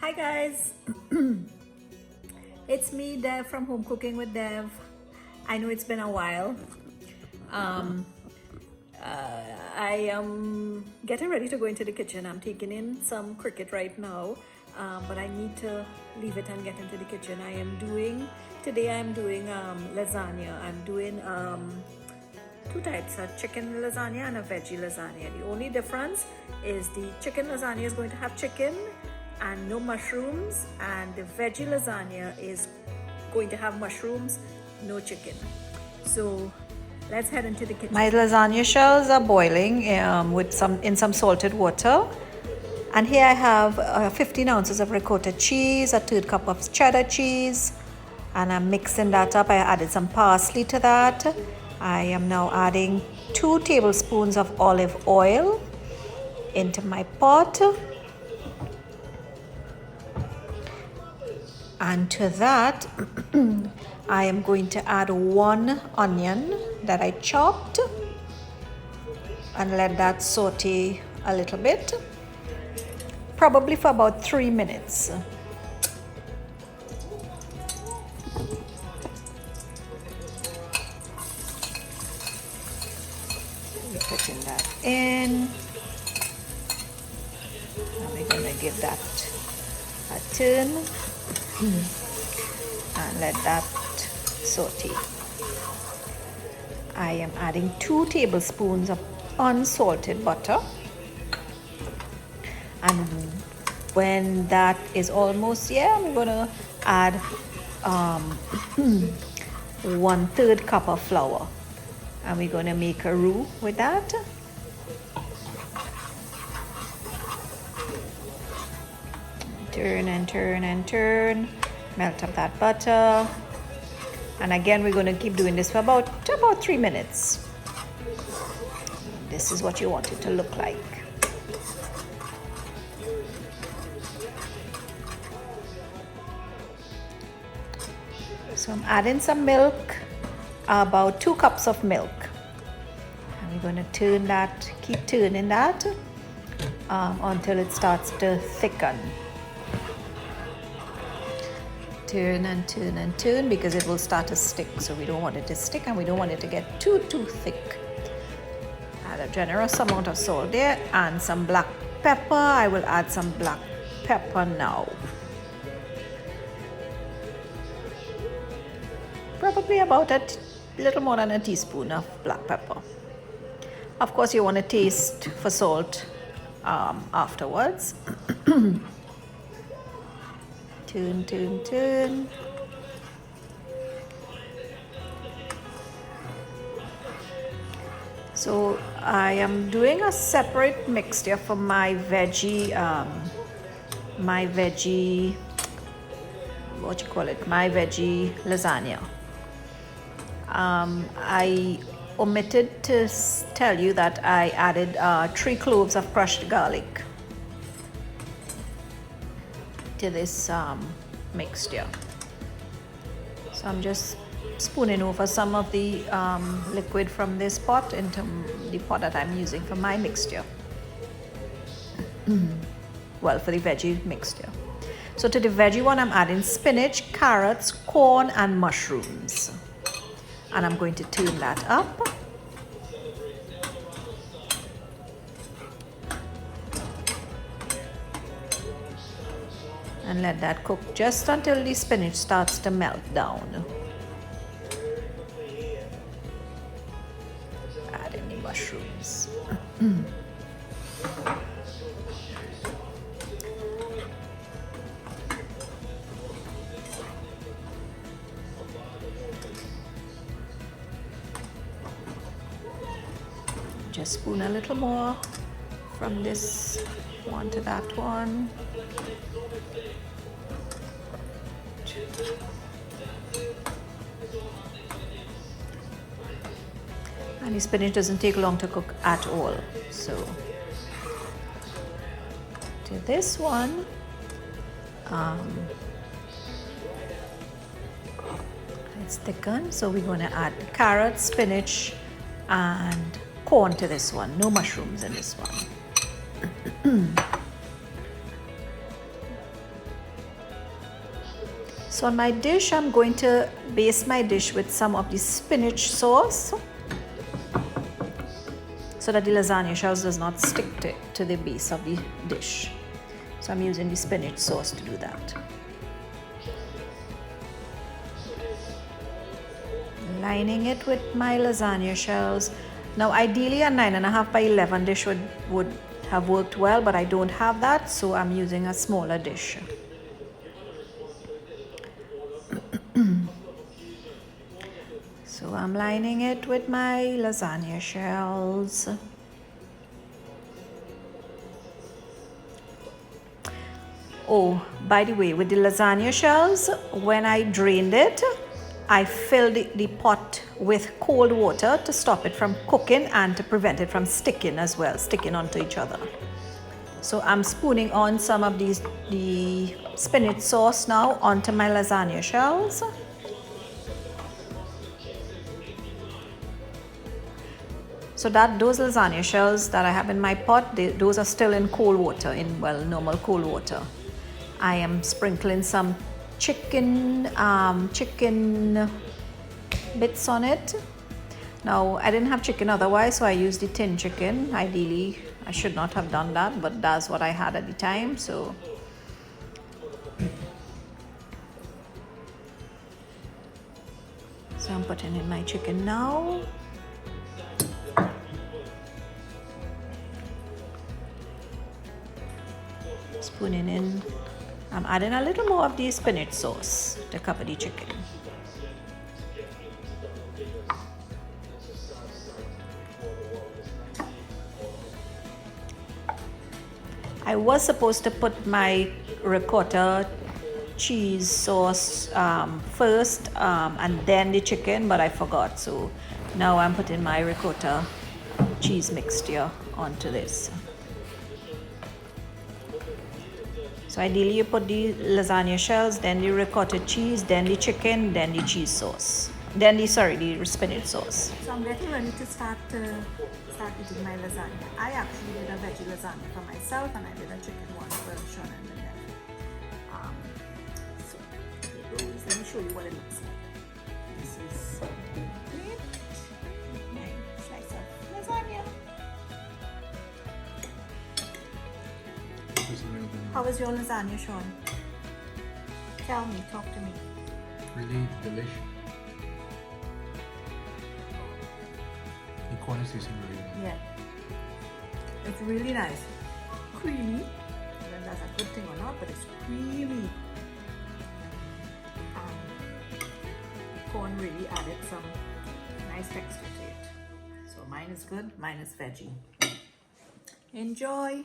Hi guys, it's me Dev from Home Cooking with Dev. I know it's been a while. Um, I am getting ready to go into the kitchen. I'm taking in some cricket right now, but I need to leave it and get into the kitchen. Today I'm doing lasagna. I'm doing two types, a chicken lasagna and a veggie lasagna. The only difference is the chicken lasagna is going to have chicken and no mushrooms, and the veggie lasagna is going to have mushrooms, no chicken. So let's head into the kitchen. My lasagna shells are boiling in some salted water, and here I have 15 ounces of ricotta cheese, a third cup of cheddar cheese, and I'm mixing that up. I added some parsley to that. I am now adding 2 tablespoons of olive oil into my pot. And to that, I am going to add 1 onion that I chopped and let that saute a little bit, probably for about 3 minutes. Putting that in, and we're going to give that a turn and let that saute. I am adding 2 tablespoons of unsalted butter, and when that is almost I'm going to add 1/3 cup of flour, and we're going to make a roux with that. Turn and turn and turn, melt up that butter, and again we're going to keep doing this for about 3 minutes. This is what you want it to look like. So I'm adding some milk, about 2 cups of milk, and we're going to keep turning that until it starts to thicken. Turn and turn and turn, because it will start to stick, so we don't want it to stick and we don't want it to get too thick. Add a generous amount of salt there and some black pepper. I will add some black pepper now, probably about a little more than a teaspoon of black pepper. Of course you want to taste for salt afterwards. Turn, turn, turn. So I am doing a separate mixture for my veggie, my veggie lasagna. I omitted to tell you that I added 3 cloves of crushed garlic to this mixture. So I'm just spooning over some of the liquid from this pot into the pot that I'm using for my mixture. Well, for the veggie mixture. So to the veggie one, I'm adding spinach, carrots, corn, and mushrooms, and I'm going to turn that up. And let that cook just until the spinach starts to melt down. Add in the mushrooms. Just spoon a little more from this one to that one. And the spinach doesn't take long to cook at all. So to this one, it's thickened, so we're going to add carrots, spinach, and corn to this one. No mushrooms in this one. So on my dish, I'm going to baste my dish with some of the spinach sauce so that the lasagna shells does not stick to the base of the dish. So I'm using the spinach sauce to do that. Lining it with my lasagna shells. Now ideally a 9.5 by 11 dish would have worked well, but I don't have that, so I'm using a smaller dish. So I'm lining it with my lasagna shells. Oh, by the way, with the lasagna shells, when I drained it, I filled the pot with cold water to stop it from cooking and to prevent it from sticking as well, sticking onto each other. So I'm spooning on some of the spinach sauce now onto my lasagna shells. So those lasagna shells that I have in my pot, those are still in cold water, in normal cold water. I am sprinkling some chicken bits on it. Now I didn't have chicken otherwise, so I used the tin chicken. Ideally, I should not have done that, but that's what I had at the time. So I'm putting in my chicken now. Spooning in. I'm adding a little more of the spinach sauce to cover the chicken. I was supposed to put my ricotta cheese sauce first and then the chicken, but I forgot. So now I'm putting my ricotta cheese mixture onto this. So ideally you put the lasagna shells, then the ricotta cheese, then the chicken, then the cheese sauce. Then the spinach sauce. So I'm getting ready to start eating my lasagna. I actually did a veggie lasagna for myself, and I did a chicken one for Sean and Lynette. So here goes. Let me show you what it looks like. This is great. Nice slice of lasagna. How was your lasagna, Sean? Tell me, talk to me. Really delicious. The quantity is really nice. Yeah. It's really nice. Creamy. I don't know if that's a good thing or not, but it's creamy. Corn really added some nice texture to it. So mine is good, mine is veggie. Enjoy!